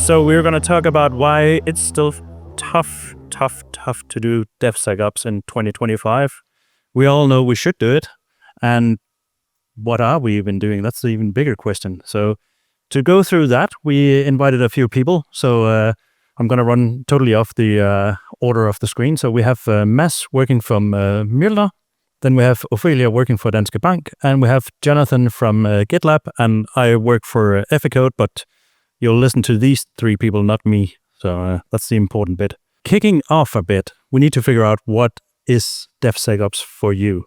So we're going to talk about why it's still tough to do DevSecOps in 2025. We all know we should do it. And what are we even doing? That's the even bigger question. So to go through that, we invited a few people. So I'm going to run totally off the order of the screen. So we have Mads working from Mjølner. Then we have Ophelia working for Danske Bank. And we have Jonathan from GitLab. And I work for Eficode, but you'll listen to these three people, not me. So that's the important bit. Kicking off a bit, we need to figure out what is DevSecOps for you.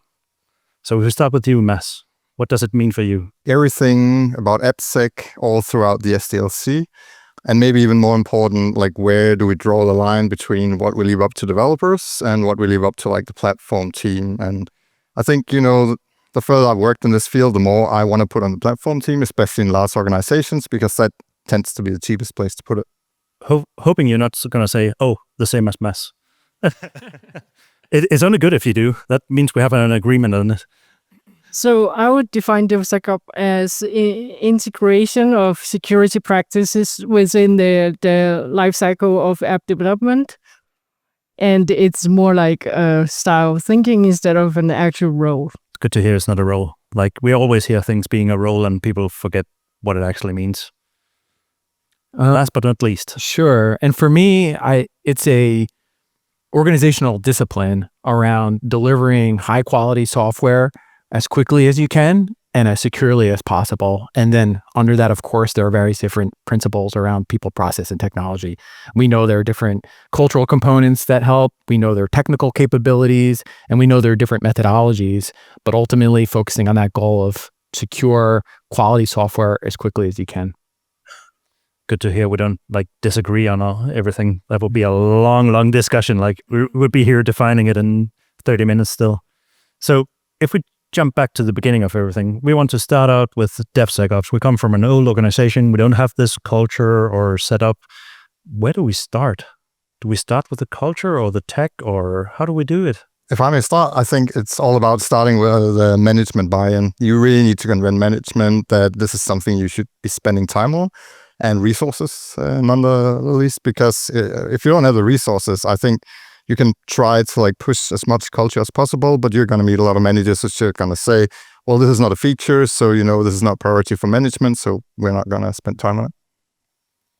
So if we start with you, Mads, what does it mean for you? Everything about AppSec all throughout the SDLC. And maybe even more important, like where do we draw the line between what we leave up to developers and what we leave up to like the platform team. And I think, the further I've worked in this field, the more I want to put on the platform team, especially in large organizations, because that tends to be the cheapest place to put it. Hoping you're not going to say, oh, the same as Mads. It's only good if you do. That means we have an agreement on it. So I would define DevSecOps as integration of security practices within the lifecycle of app development. And it's more like a style of thinking instead of an actual role. It's good to hear it's not a role. Like we always hear things being a role and people forget what it actually means. Last but not least. Sure. And for me, it's a organizational discipline around delivering high quality software as quickly as you can and as securely as possible. And then under that, of course, there are various different principles around people, process, and technology. We know there are different cultural components that help. We know there are technical capabilities, and we know there are different methodologies, but ultimately focusing on that goal of secure quality software as quickly as you can. Good to hear we don't disagree on everything. That would be a long discussion. We would be here defining it in 30 minutes still. So if we jump back to the beginning of everything, we want to start out with DevSecOps. We come from an old organization. We don't have this culture or setup. Where do we start? Do we start with the culture or the tech, or how do we do it? If I may start, I think it's all about starting with the management buy-in. You really need to convince management that this is something you should be spending time on. And resources, none the least, because if you don't have the resources, I think you can try to push as much culture as possible, but you're going to meet a lot of managers who are going to say, well, this is not a feature, so this is not priority for management, so we're not going to spend time on it.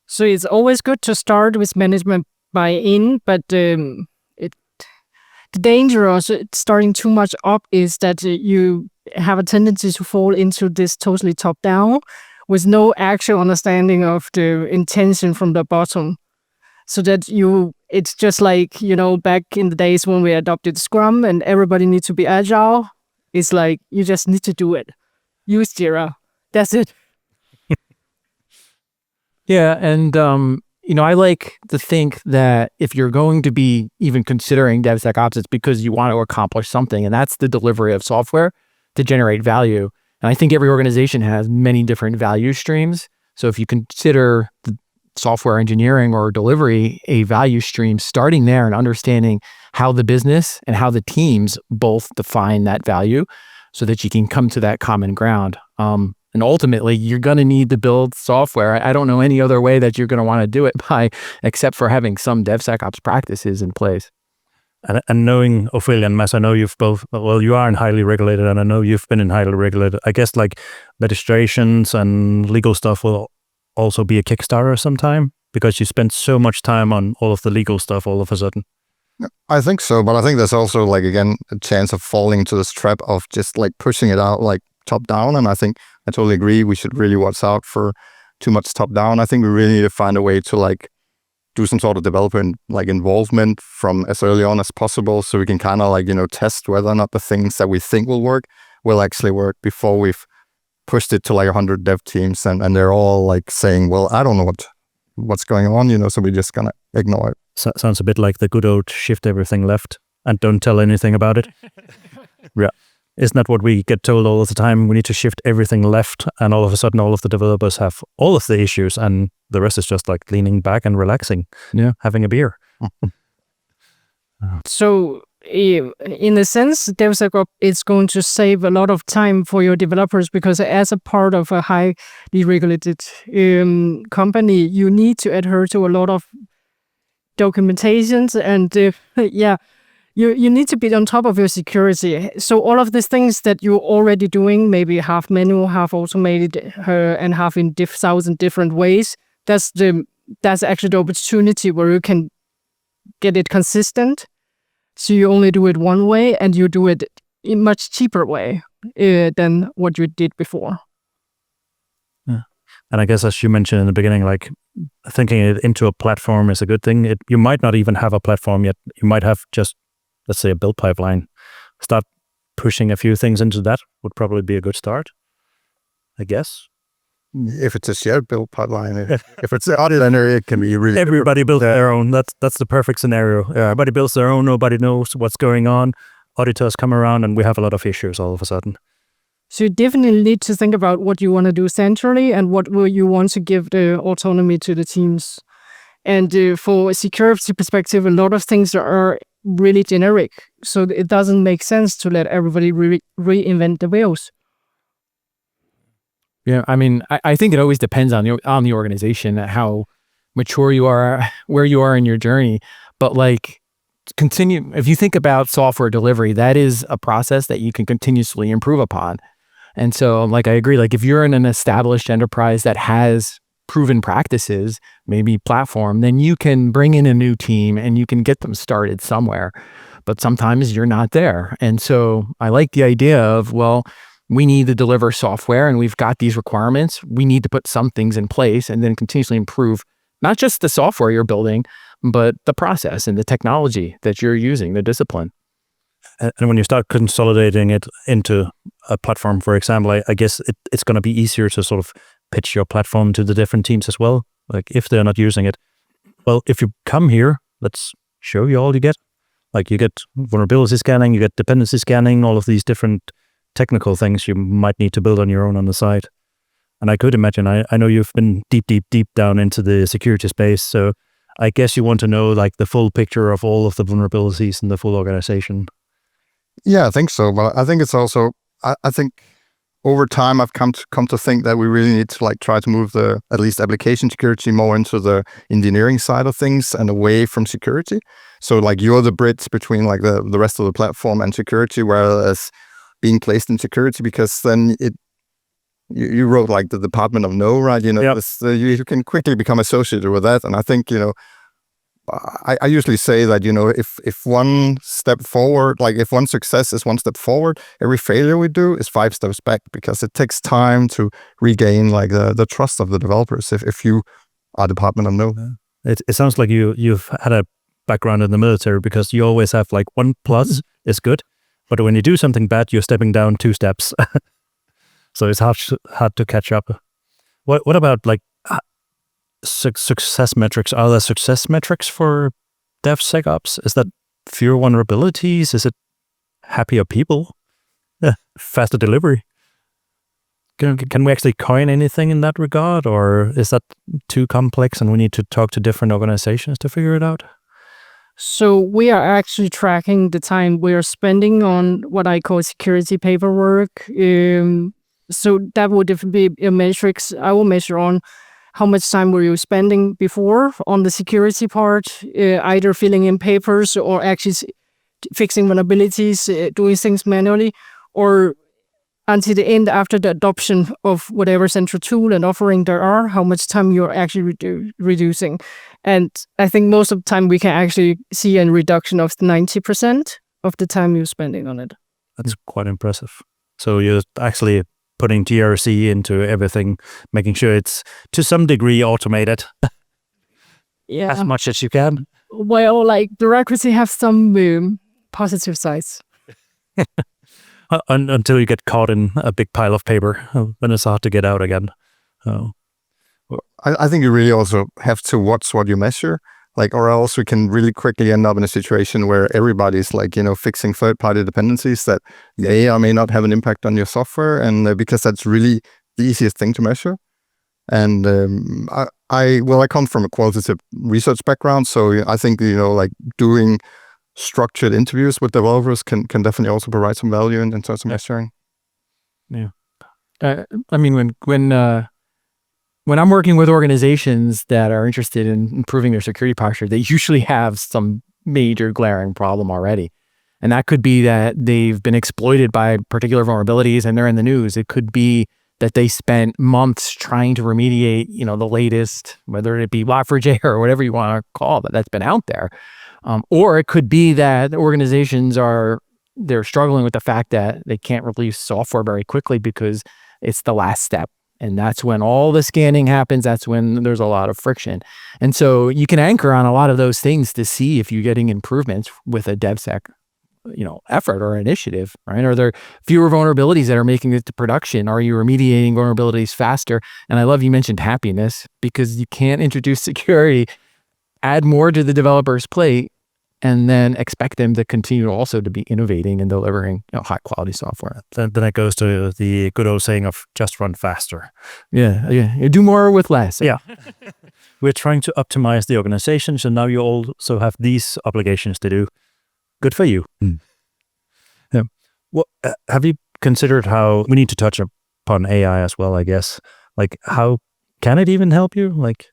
So it's always good to start with management buy-in, but the danger of starting too much up is that you have a tendency to fall into this totally top-down, with no actual understanding of the intention from the bottom. So that it's just back in the days when we adopted Scrum and everybody needs to be agile. It's you just need to do it. Use Jira. That's it. Yeah. And, I like to think that if you're going to be even considering DevSecOps, it's because you want to accomplish something. And that's the delivery of software to generate value. And I think every organization has many different value streams. So if you consider the software engineering or delivery a value stream, starting there and understanding how the business and how the teams both define that value so that you can come to that common ground. And ultimately, you're going to need to build software. I don't know any other way that you're going to want to do it by, except for having some DevSecOps practices in place. And knowing Ophelia and Mads, I know you've both, you are in highly regulated, and I know you've been in highly regulated. I guess registrations and legal stuff will also be a Kickstarter sometime, because you spend so much time on all of the legal stuff all of a sudden. I think so, but I think there's also again, a chance of falling into this trap of just pushing it out top down. And I think I totally agree. We should really watch out for too much top down. I think we really need to find a way to do some sort of developer involvement from as early on as possible, so we can kind of test whether or not the things that we think will actually work before we've pushed it to 100 dev teams and they're all saying, well, I don't know what's going on, so we're just gonna ignore it. Sounds a bit like the good old shift everything left and don't tell anything about it. Yeah. Isn't that what we get told all of the time? We need to shift everything left, and all of a sudden all of the developers have all of the issues and the rest is just leaning back and relaxing, having a beer. So in a sense, DevSecOps is going to save a lot of time for your developers, because as a part of a highly regulated company, you need to adhere to a lot of documentations, and you need to be on top of your security. So all of these things that you're already doing, maybe half manual, half automated, and half in 1,000 different ways, that's actually the opportunity where you can get it consistent. So you only do it one way, and you do it in much cheaper way than what you did before. Yeah. And I guess, as you mentioned in the beginning, like thinking it into a platform is a good thing. You might not even have a platform yet. You might have just, let's say, a build pipeline. Start pushing a few things into that would probably be a good start, I guess. If it's a shared build pipeline, if it's the ordinary, it can be really... Everybody builds their own. That's the perfect scenario. Everybody builds their own. Nobody knows what's going on. Auditors come around and we have a lot of issues all of a sudden. So you definitely need to think about what you want to do centrally and what will you want to give the autonomy to the teams. And for a security perspective, a lot of things are really generic. So it doesn't make sense to let everybody reinvent the wheels. Yeah, I mean, I think it always depends on the organization, how mature you are, where you are in your journey. But like, if you think about software delivery, that is a process that you can continuously improve upon. And so, like, I agree. Like, if you're in an established enterprise that has proven practices, maybe platform, then you can bring in a new team and you can get them started somewhere. But sometimes you're not there. And so I like the idea of, well, we need to deliver software and we've got these requirements. We need to put some things in place and then continuously improve not just the software you're building, but the process and the technology that you're using, the discipline. And when you start consolidating it into a platform, for example, I guess it's going to be easier to sort of pitch your platform to the different teams as well. Like if they're not using it, well, if you come here, let's show you all you get. Like you get vulnerability scanning, you get dependency scanning, all of these different technical things you might need to build on your own on the side. And I could imagine, I know you've been deep down into the security space. So I guess you want to know like the full picture of all of the vulnerabilities in the full organization. Yeah, I think so. But I think it's also, I think over time I've come to think that we really need to like try to move the, at least application security, more into the engineering side of things and away from security. So like you're the bridge between like the rest of the platform and security, whereas being placed in security, because then you wrote like the Department of No, right? You know, yep. You can quickly become associated with that. And I think, you know, I usually say that, you know, if one step forward, like if one success is one step forward, every failure we do is 5 steps back, because it takes time to regain like the trust of the developers if you are Department of No. It sounds like you've had a background in the military, because you always have like 1+ is good. But when you do something bad, you're stepping down 2 steps. So it's hard to catch up. What about like success metrics? Are there success metrics for DevSecOps? Is that fewer vulnerabilities? Is it happier people? Faster delivery? Can we actually coin anything in that regard? Or is that too complex and we need to talk to different organizations to figure it out? So we are actually tracking the time we are spending on what I call security paperwork. So that would be a metrics I will measure on how much time were you spending before on the security part, either filling in papers or actually fixing vulnerabilities, doing things manually, or until the end after the adoption of whatever central tool and offering there are, how much time you're actually reducing. And I think most of the time we can actually see a reduction of 90% of the time you're spending on it. That's quite impressive. So you're actually putting GRC into everything, making sure it's to some degree automated. Yeah. As much as you can. Well, like bureaucracy have some positive sides. Until you get caught in a big pile of paper, then it's hard to get out again. Oh. I think you really also have to watch what you measure, like, or else we can really quickly end up in a situation where everybody's like, you know, fixing third-party dependencies that may or may not have an impact on your software, and because that's really the easiest thing to measure. And I come from a qualitative research background, so I think, you know, like doing structured interviews with developers can definitely also provide some value in terms of sharing. Yeah. I mean, when I'm working with organizations that are interested in improving their security posture, they usually have some major glaring problem already. And that could be that they've been exploited by particular vulnerabilities and they're in the news. It could be that they spent months trying to remediate, the latest, whether it be Log4j or whatever you want to call it, that's been out there. Or it could be that organizations they're struggling with the fact that they can't release software very quickly because it's the last step. And that's when all the scanning happens. That's when there's a lot of friction. And so you can anchor on a lot of those things to see if you're getting improvements with a DevSec, effort or initiative, right? Are there fewer vulnerabilities that are making it to production? Are you remediating vulnerabilities faster? And I love you mentioned happiness, because you can't introduce security, add more to the developer's plate, and then expect them to continue also to be innovating and delivering high quality software. Then it goes to the good old saying of just run faster. Yeah. You do more with less. Yeah. We're trying to optimize the organization, so now you also have these obligations to do. Good for you. Yeah. Well, have you considered how we need to touch upon AI as well, I guess? Like, how can it even help you? Like,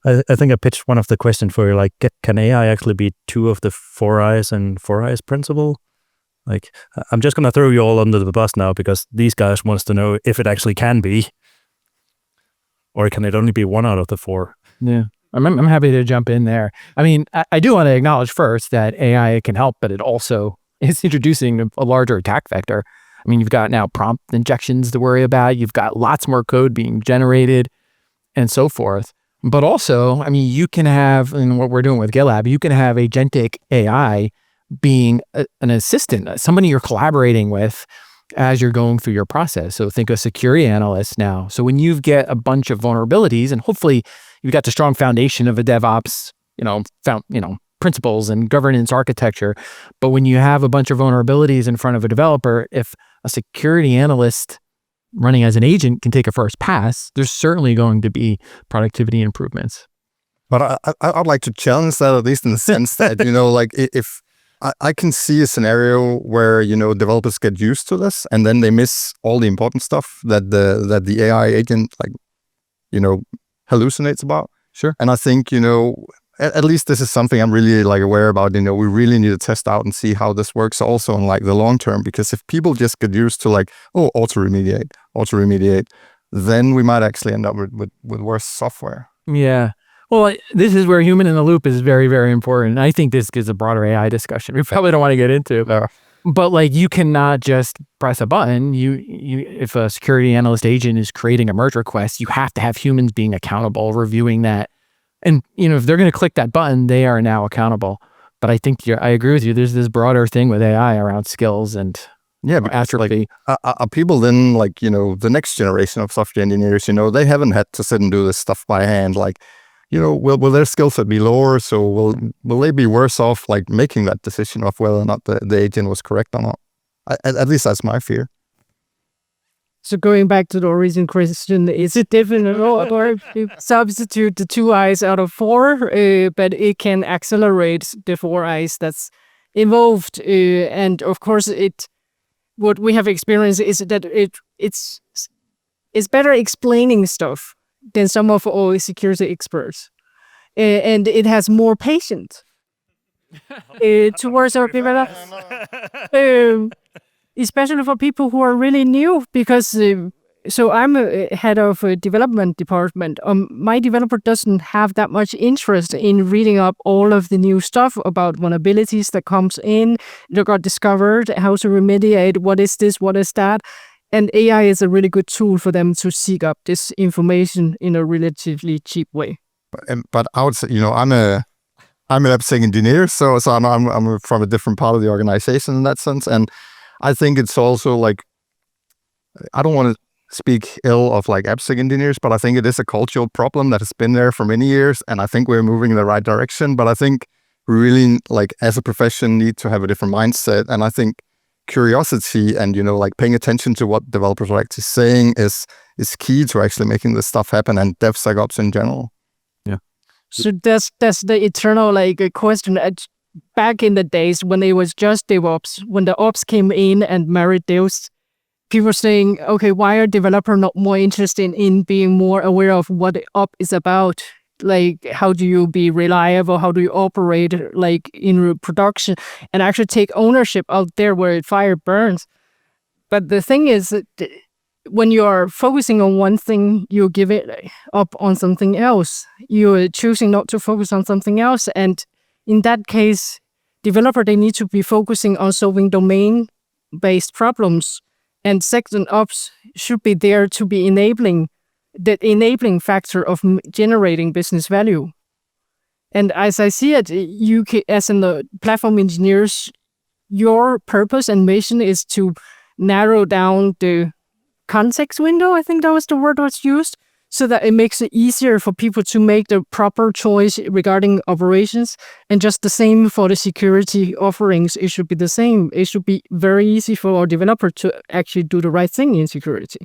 I think I pitched one of the questions for you, like, can AI actually be two of the 4 eyes and 4 eyes principle? Like, I'm just going to throw you all under the bus now, because these guys wants to know if it actually can be, or can it only be 1 out of the 4? Yeah. I'm happy to jump in there. I mean, I do want to acknowledge first that AI can help, but it also is introducing a larger attack vector. I mean, you've got now prompt injections to worry about. You've got lots more code being generated and so forth. But also, I mean, you can have, in what we're doing with GitLab, you can have agentic AI being an assistant, somebody you're collaborating with as you're going through your process. So think of security analysts now. So when you get a bunch of vulnerabilities, and hopefully you've got the strong foundation of a DevOps, principles and governance architecture. But when you have a bunch of vulnerabilities in front of a developer, if a security analyst running as an agent can take a first pass, there's certainly going to be productivity improvements. But I'd like to challenge that, at least in the sense that, if I can see a scenario where, developers get used to this and then they miss all the important stuff that the AI agent, hallucinates about. Sure. And I think, at least this is something I'm really aware about. We really need to test out and see how this works also in the long term, because if people just get used to auto remediate, then we might actually end up with worse software. Yeah. Well, this is where human in the loop is very, very important. I think this is a broader AI discussion we probably don't want to get into. But you cannot just press a button. If a security analyst agent is creating a merge request, you have to have humans being accountable, reviewing that. And, if they're going to click that button, they are now accountable. But I think I agree with you. There's this broader thing with AI around skills and atrophy. Are people then the next generation of software engineers, they haven't had to sit and do this stuff by hand. Will their skill set be lower? So will they be worse off making that decision of whether or not the agent was correct or not? At least that's my fear. So going back to the original question, is it different or substitute the 2 eyes out of 4, but it can accelerate the 4 eyes that's involved. And of course, what we have experienced is that it's better explaining stuff than some of our security experts. And it has more patience towards our developers. Especially for people who are really new, because so I'm a head of a development department. My developer doesn't have that much interest in reading up all of the new stuff about vulnerabilities that comes in, that got discovered, how to remediate, what is this, what is that. And AI is a really good tool for them to seek up this information in a relatively cheap way. But I would say, I'm an AppSec engineer, so I'm from a different part of the organization in that sense. And I think it's also I don't want to speak ill of AppSec engineers, but I think it is a cultural problem that has been there for many years. And I think we're moving in the right direction. But I think we really, as a profession, need to have a different mindset. And I think curiosity and, paying attention to what developers are actually saying is key to actually making this stuff happen, and DevSecOps in general. So that's the eternal question. back in the days when it was just DevOps, when the ops came in and married those, people were saying, okay, why are developers not more interested in being more aware of what the op is about? Like, how do you be reliable? How do you operate like in production and actually take ownership out there where fire burns? But the thing is, that when you are focusing on one thing, you give it up on something else. You're choosing not to focus on something else. And in that case, developer, they need to be focusing on solving domain-based problems. And SecOps should be there to be the enabling factor of generating business value. And as I see it, you as a platform engineers, your purpose and mission is to narrow down the context window, I think that was the word was used, so that it makes it easier for people to make the proper choice regarding operations. And just the same for the security offerings, it should be the same. It should be very easy for our developer to actually do the right thing in security.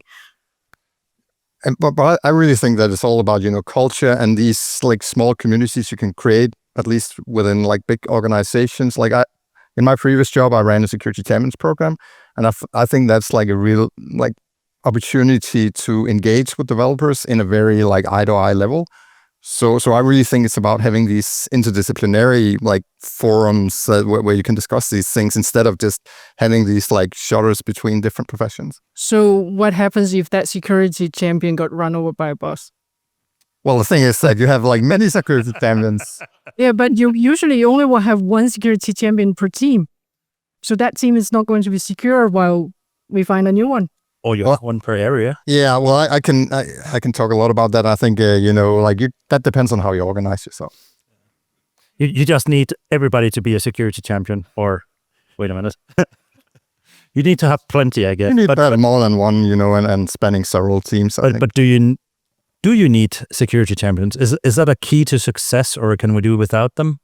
But I really think that it's all about, culture and these like small communities you can create, at least within like big organizations. Like in my previous job, I ran a security champions program, and I think that's like a real like opportunity to engage with developers in a very like eye-to-eye level. So I really think it's about having these interdisciplinary like forums where you can discuss these things instead of just having these like shutters between different professions. So what happens if that security champion got run over by a bus? Well, the thing is that you have like many security champions. Yeah, but you usually only will have one security champion per team. So that team is not going to be secure while we find a new one. Or you have one per area. Yeah, well, I can talk a lot about that. I think that depends on how you organize yourself. You just need everybody to be a security champion. Or wait a minute, you need to have plenty, I guess. You need more than one, and spanning several teams. But do you need security champions? Is that a key to success, or can we do without them?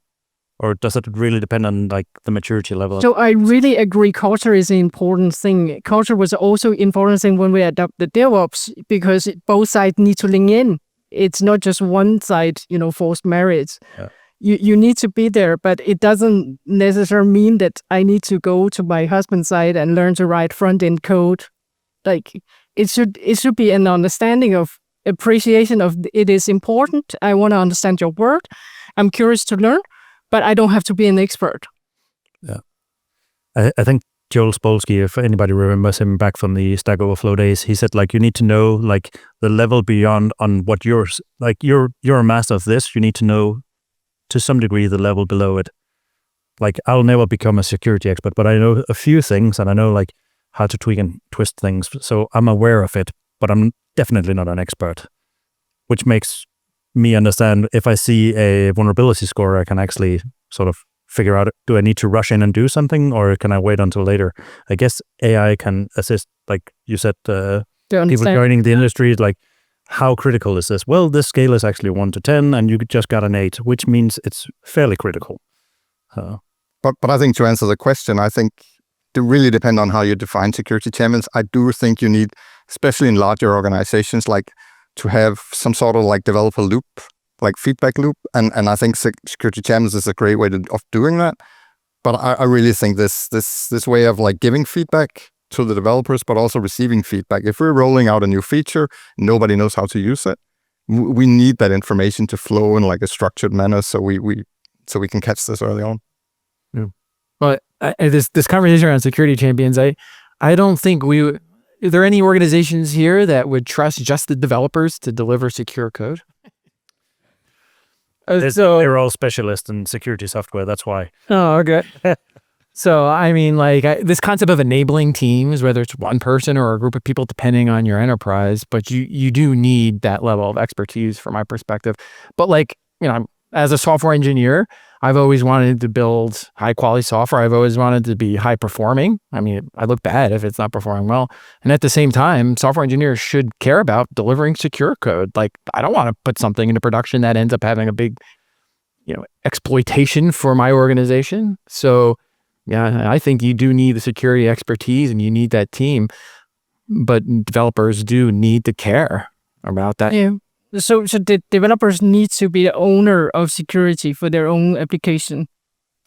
Or does it really depend on like the maturity level? So I really agree culture is an important thing. Culture was also important thing when we adopted DevOps, because both sides need to link in. It's not just one side, forced marriage. Yeah. You need to be there, but it doesn't necessarily mean that I need to go to my husband's side and learn to write front-end code. Like it should be an understanding of appreciation of it is important. I want to understand your work. I'm curious to learn. But I don't have to be an expert. Yeah. I think Joel Spolsky, if anybody remembers him back from the Stack Overflow days, he said like you need to know like the level beyond on what you're a master of this, you need to know to some degree the level below it. Like I'll never become a security expert, but I know a few things and I know like how to tweak and twist things. So I'm aware of it, but I'm definitely not an expert, which makes me understand if I see a vulnerability score, I can actually sort of figure out, do I need to rush in and do something, or can I wait until later? I guess AI can assist, like you said, people joining the industry, like how critical is this? Well, this scale is actually 1 to 10 and you just got an 8, which means it's fairly critical. But I think to answer the question, I think it really depends on how you define security champions. I do think you need, especially in larger organizations, like to have some sort of like developer loop, like feedback loop. And I think security champions is a great way of doing that. But I really think this way of like giving feedback to the developers, but also receiving feedback. If we're rolling out a new feature, nobody knows how to use it. We need that information to flow in like a structured manner so we can catch this early on. Yeah. Well, this conversation around security champions, I don't think are there any organizations here that would trust just the developers to deliver secure code? So they're all specialists in security software. That's why. Oh, okay. So, I mean, like this concept of enabling teams, whether it's one person or a group of people, depending on your enterprise, but you do need that level of expertise from my perspective. But like, as a software engineer, I've always wanted to build high quality software. I've always wanted to be high performing. I mean, I look bad if it's not performing well. And at the same time, software engineers should care about delivering secure code. Like, I don't want to put something into production that ends up having a big, exploitation for my organization. So yeah, I think you do need the security expertise and you need that team, but developers do need to care about that. Yeah. So the developers need to be the owner of security for their own application.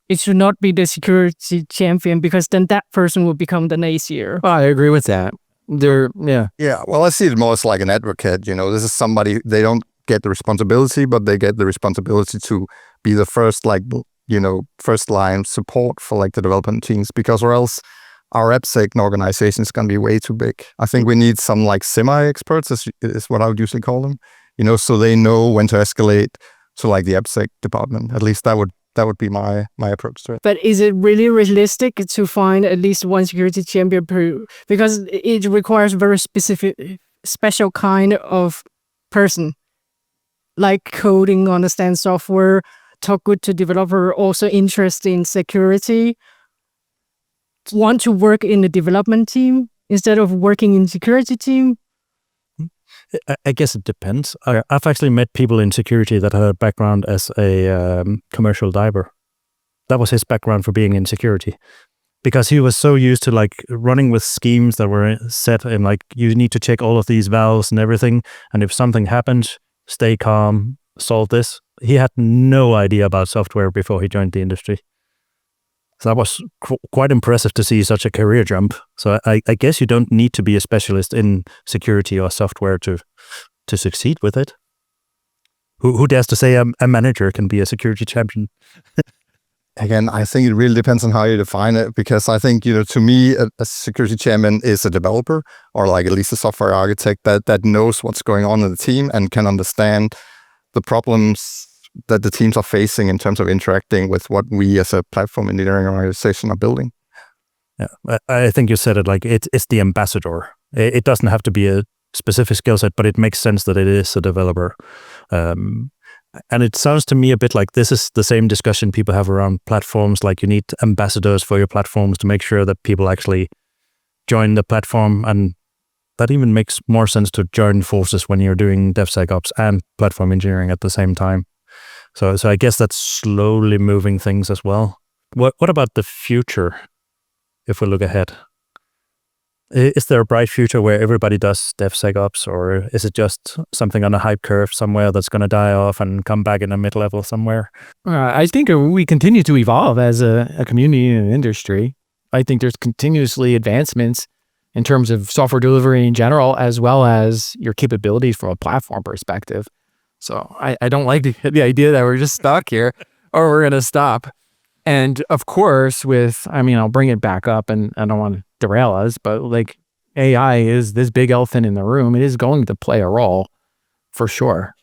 it should not be the security champion, because then that person will become the naysayers. I agree with that. Yeah, well, I see it more as like an advocate. This is somebody, they don't get the responsibility, but they get the responsibility to be the first, first line support for like the development teams, because or else our AppSec organization is going to be way too big. I think we need some like semi-experts, is what I would usually call them, so they know when to escalate to like the AppSec department. At least that would be my approach to it. But is it really realistic to find at least one security champion per? Because it requires very special kind of person, like coding, understand software, talk good to developer, also interested in security, want to work in the development team instead of working in security team. I guess it depends. I've actually met people in security that had a background as a commercial diver. That was his background for being in security, because he was so used to like running with schemes that were set in like, you need to check all of these valves and everything, and if something happened, stay calm, solve this. He had no idea about software before he joined the industry. So that was quite impressive to see such a career jump. So I guess you don't need to be a specialist in security or software to succeed with it. Who dares to say a manager can be a security champion? Again, I think it really depends on how you define it, because I think, to me, a security champion is a developer, or like at least a software architect that knows what's going on in the team and can understand the problems that the teams are facing in terms of interacting with what we as a platform engineering organization are building. Yeah, I think you said it, like it's the ambassador. It doesn't have to be a specific skill set, but it makes sense that it is a developer. And it sounds to me a bit like this is the same discussion people have around platforms, like you need ambassadors for your platforms to make sure that people actually join the platform. And that even makes more sense to join forces when you're doing DevSecOps and platform engineering at the same time. So I guess that's slowly moving things as well. What about the future, if we look ahead? Is there a bright future where everybody does DevSecOps, or is it just something on a hype curve somewhere that's going to die off and come back in a mid-level somewhere? I think we continue to evolve as a community and an industry. I think there's continuously advancements in terms of software delivery in general, as well as your capabilities from a platform perspective. So I don't like the idea that we're just stuck here or we're going to stop. And of course, I'll bring it back up, and I don't want to derail us, but like AI is this big elephant in the room. It is going to play a role for sure.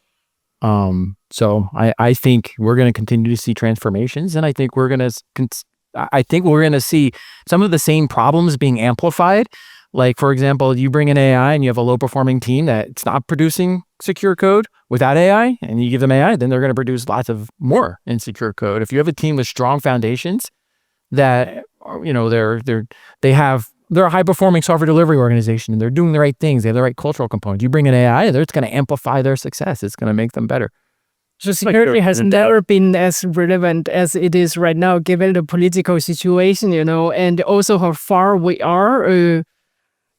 So I think we're going to continue to see transformations, and I think we're going to see some of the same problems being amplified. Like, for example, you bring in AI and you have a low-performing team that's not producing secure code without AI, and you give them AI, then they're going to produce lots of more insecure code. If you have a team with strong foundations that, they're a high-performing software delivery organization and they're doing the right things, they have the right cultural components. You bring in AI, it's going to amplify their success. It's going to make them better. So security has never been as relevant as it is right now, given the political situation, and also how far we are.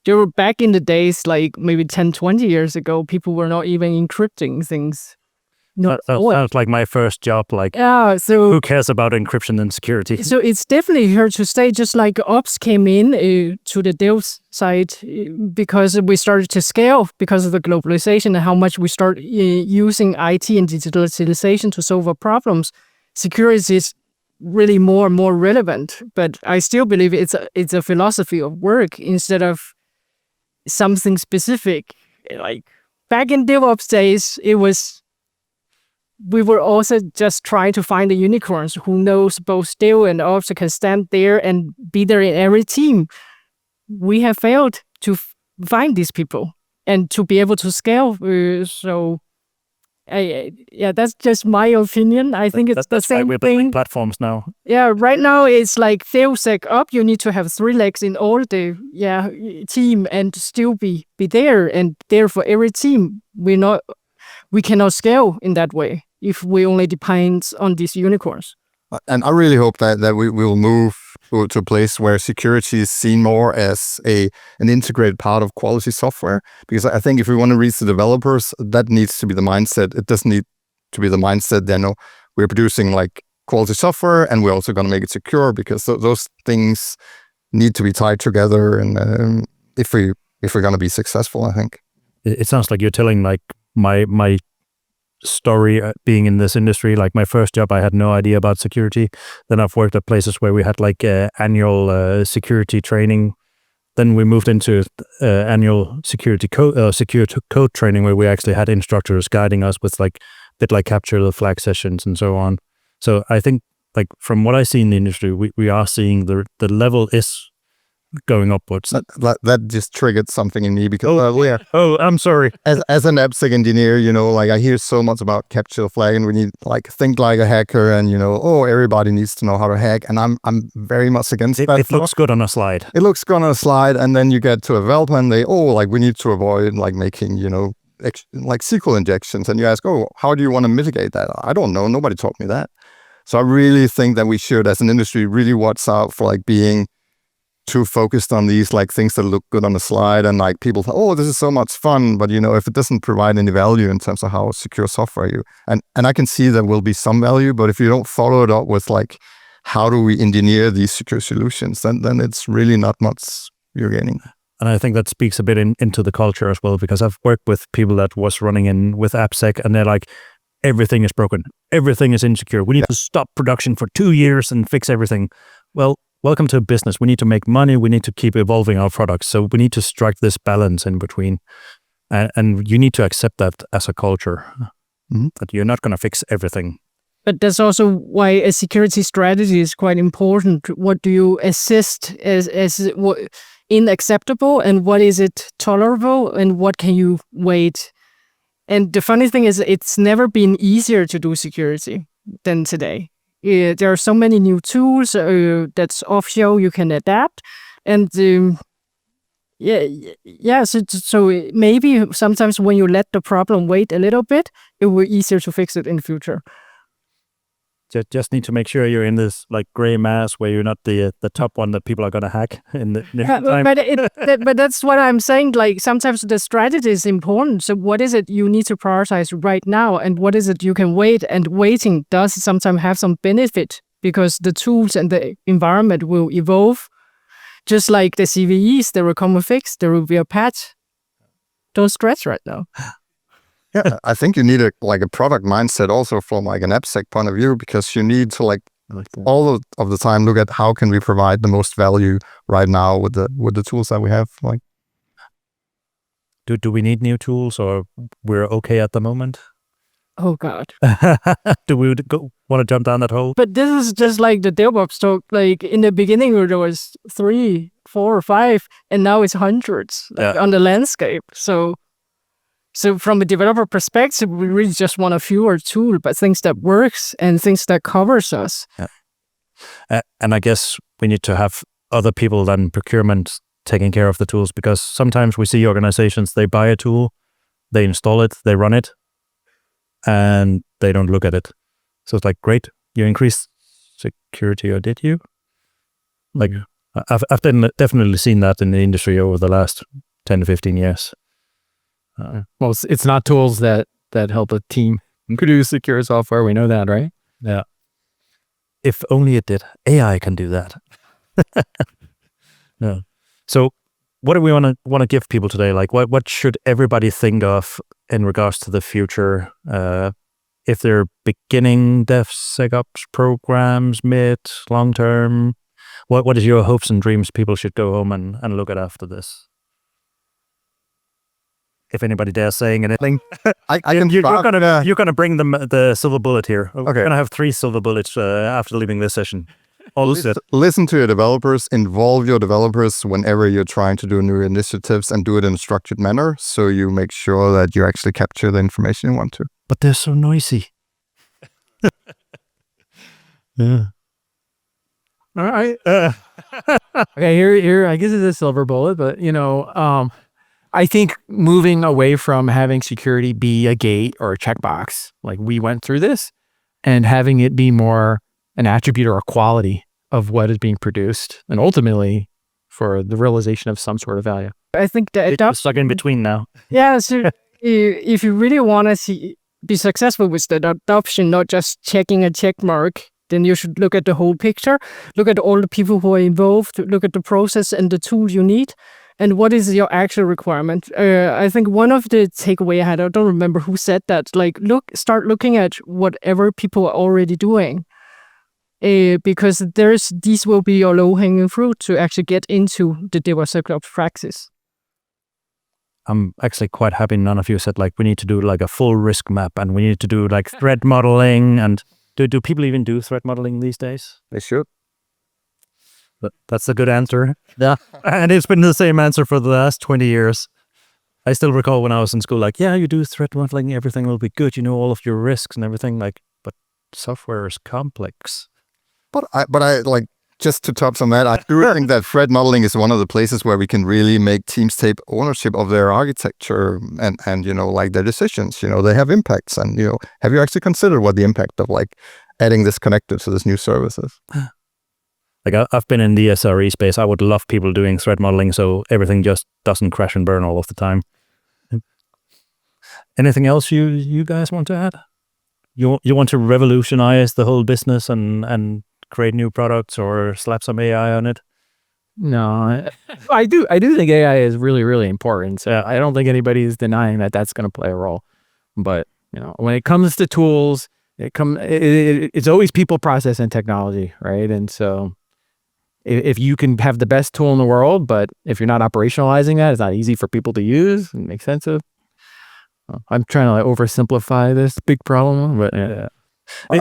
There were back in the days, like maybe 10, 20 years ago, people were not even encrypting things. That sounds like my first job. Like, so who cares about encryption and security? So it's definitely here to stay, just like ops came in to the Dev side because we started to scale because of the globalization and how much we start using IT and digitalization to solve our problems. Security is really more and more relevant, but I still believe it's a philosophy of work instead of something specific. Like back in DevOps days, we were also just trying to find the unicorns who knows both Dev and Ops can stand there and be there in every team. We have failed to find these people and to be able to scale. That's just my opinion. I think it's the same why we're thing. building platforms now. Yeah, right now it's like DevSecOps. You need to have 3 legs in all the team and still be there and there for every team. We cannot scale in that way if we only depend on these unicorns. And I really hope that we will move to a place where security is seen more as an integrated part of quality software. Because I think if we want to reach the developers, that needs to be the mindset. It doesn't need to be the mindset that we're producing like quality software, and we're also going to make it secure, because those things need to be tied together. And if we're going to be successful, I think. It sounds like you're telling like my story being in this industry. Like my first job, I had no idea about security. Then I've worked at places where we had like annual security training. Then we moved into annual security code training, where we actually had instructors guiding us with like bit like capture the flag sessions and so on. So I think like from what I see in the industry, we are seeing the level is going upwards. That just triggered something in me, because I'm sorry. As an AppSec engineer, like I hear so much about capture the flag, and we need like think like a hacker, and everybody needs to know how to hack, and I'm very much against that. It looks good on a slide. It looks good on a slide, and then you get to a development, they we need to avoid like making like SQL injections, and you ask, how do you want to mitigate that? I don't know. Nobody taught me that. So I really think that we should, as an industry, really watch out for like being too focused on these like things that look good on the slide, and like people think, this is so much fun, but if it doesn't provide any value in terms of how secure software you, and I can see there will be some value, but if you don't follow it up with like how do we engineer these secure solutions, then it's really not much you're gaining. And I think that speaks a bit into the culture as well, because I've worked with people that was running in with AppSec, and they're like, everything is broken, everything is insecure, we need to stop production for 2 years and fix everything. Well, welcome to business. We need to make money. We need to keep evolving our products. So we need to strike this balance in between. And you need to accept that as a culture, that you're not going to fix everything. But that's also why a security strategy is quite important. What do you assist as unacceptable, and what is it tolerable, and what can you wait? And the funny thing is, it's never been easier to do security than today. There are so many new tools that's offshore you can adapt, and so maybe sometimes when you let the problem wait a little bit, it will be easier to fix it in the future. Just need to make sure you're in this like gray mass where you're not the top one that people are going to hack in the time. But that's what I'm saying. Like sometimes the strategy is important. So what is it you need to prioritize right now, and what is it you can wait? And waiting does sometimes have some benefit, because the tools and the environment will evolve. Just like the CVEs, there will come a fix, there will be a patch. Don't stress right now. Yeah, I think you need a product mindset also from like an AppSec point of view, because you need to like all of the time look at how can we provide the most value right now with the tools that we have. Like, do we need new tools, or we're okay at the moment? Oh God. Do we want to jump down that hole? But this is just like the DevOps talk. Like in the beginning, there was 3, 4, or 5, and now it's hundreds on the landscape. So from a developer perspective, we really just want a fewer tool, but things that works and things that covers us. Yeah. And I guess we need to have other people than procurement taking care of the tools, because sometimes we see organizations, they buy a tool, they install it, they run it, and they don't look at it. So it's like, great, you increased security, or did you? Like, I've definitely seen that in the industry over the last 10 to 15 years. Well, it's not tools that help a team produce secure software. We know that, right? Yeah. If only it did. AI can do that. Yeah. So what do we want to give people today? Like, what should everybody think of in regards to the future? If they're beginning DevSecOps programs, mid, long term, what is your hopes and dreams people should go home and look at after this? If anybody dares saying anything, you're gonna bring them the silver bullet here. Okay. We're gonna have 3 silver bullets after leaving this session. Listen to your developers, involve your developers whenever you're trying to do new initiatives, and do it in a structured manner, so you make sure that you actually capture the information you want to. But they're so noisy. Yeah. All right. Okay, here, I guess it's a silver bullet, but I think moving away from having security be a gate or a checkbox, like we went through this, and having it be more an attribute or a quality of what is being produced, and ultimately for the realization of some sort of value. I think that it's stuck in between now. Yeah, so if you really want to be successful with the adoption, not just checking a check mark, then you should look at the whole picture, look at all the people who are involved, look at the process and the tool you need, and what is your actual requirement. I think one of the takeaway I had, I don't remember who said that, like start looking at whatever people are already doing. Because these will be your low-hanging fruit to actually get into the DevSecOps practice. I'm actually quite happy none of you said like we need to do like a full risk map and we need to do like threat modeling. And do people even do threat modeling these days? They should. But that's a good answer. Yeah. And it's been the same answer for the last 20 years. I still recall when I was in school, like, yeah, you do threat modeling, everything will be good. You know all of your risks and everything. Like, but software is complex. But I like, just to touch on that, I do think that threat modeling is one of the places where we can really make teams take ownership of their architecture and you know, like their decisions. You know, they have impacts, and you know, have you actually considered what the impact of like adding this connector to this new service is? Like I've been in the SRE space. I would love people doing threat modeling so everything just doesn't crash and burn all of the time. Anything else you guys want to add? You want to revolutionize the whole business and create new products or slap some AI on it? No, I do think AI is really, really important. So I don't think anybody is denying that that's going to play a role. But you know, when it comes to tools, it's always people, process, and technology, right? And so if you can have the best tool in the world, but if you're not operationalizing that, it's not easy for people to use and make sense of. I'm trying to like oversimplify this big problem, but yeah.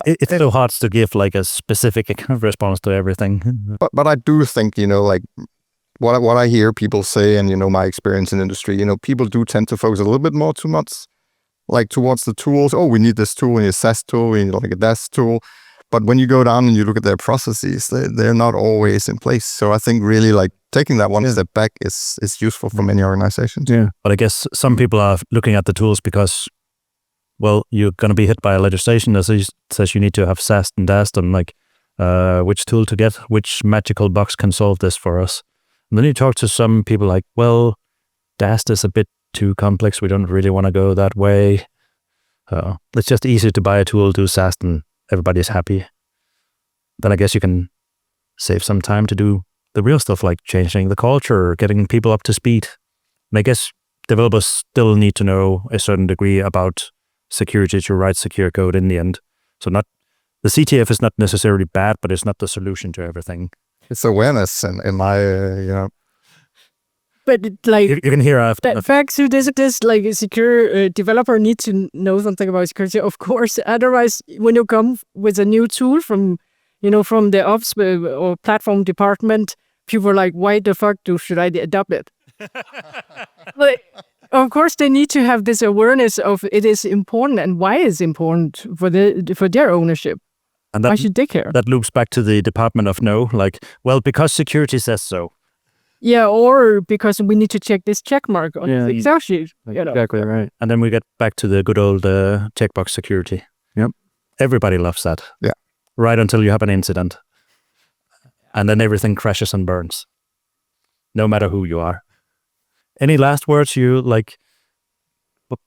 It's so hard to give like a specific response to everything. But I do think, you know, like what I hear people say, and you know, my experience in industry, you know, people do tend to focus a little bit more too much like towards the tools. Oh, we need this tool, we need a SaaS tool, we need like a DAS tool. But when you go down and you look at their processes, they're not always in place. So I think really like taking that one step back is useful for many organizations. Yeah. But I guess some people are looking at the tools because, well, you're going to be hit by a legislation that says you need to have SAST and DAST and like which tool to get, which magical box can solve this for us. And then you talk to some people like, well, DAST is a bit too complex. We don't really want to go that way. It's just easy to buy a tool, do SAST, and everybody's happy. Then I guess you can save some time to do the real stuff like changing the culture, getting people up to speed. And I guess developers still need to know a certain degree about security to write secure code in the end. So the CTF is not necessarily bad, but it's not the solution to everything. It's awareness in my, you know. But like you can hear back to this like a secure developer need to know something about security, of course. Otherwise, when you come with a new tool from the ops or platform department, people are like, why the fuck should I adopt it? But of course, they need to have this awareness of it is important and why it's important for their ownership. And why should they care? That loops back to the Department of No, like, well, because security says so. Yeah, or because we need to check this check mark on the Excel sheet. Exactly right. And then we get back to the good old checkbox security. Yep. Everybody loves that. Yeah. Right until you have an incident. And then everything crashes and burns. No matter who you are. Any last words you like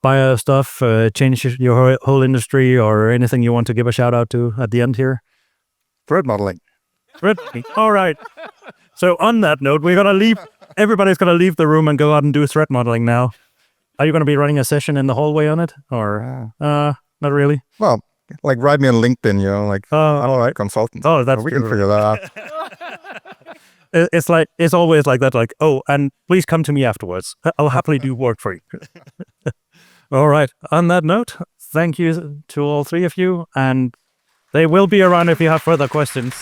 buy stuff, change your whole industry, or anything you want to give a shout out to at the end here? Threat modeling. All right. So on that note, we're going to leave. Everybody's going to leave the room and go out and do threat modeling now. Are you going to be running a session in the hallway on it? Or not really? Well, like write me on LinkedIn, you know, like all right, consultant. Oh, that's we can figure that out. It's always like that, like, oh, and please come to me afterwards. I'll happily do work for you. All right. On that note, thank you to all three of you, and they will be around if you have further questions.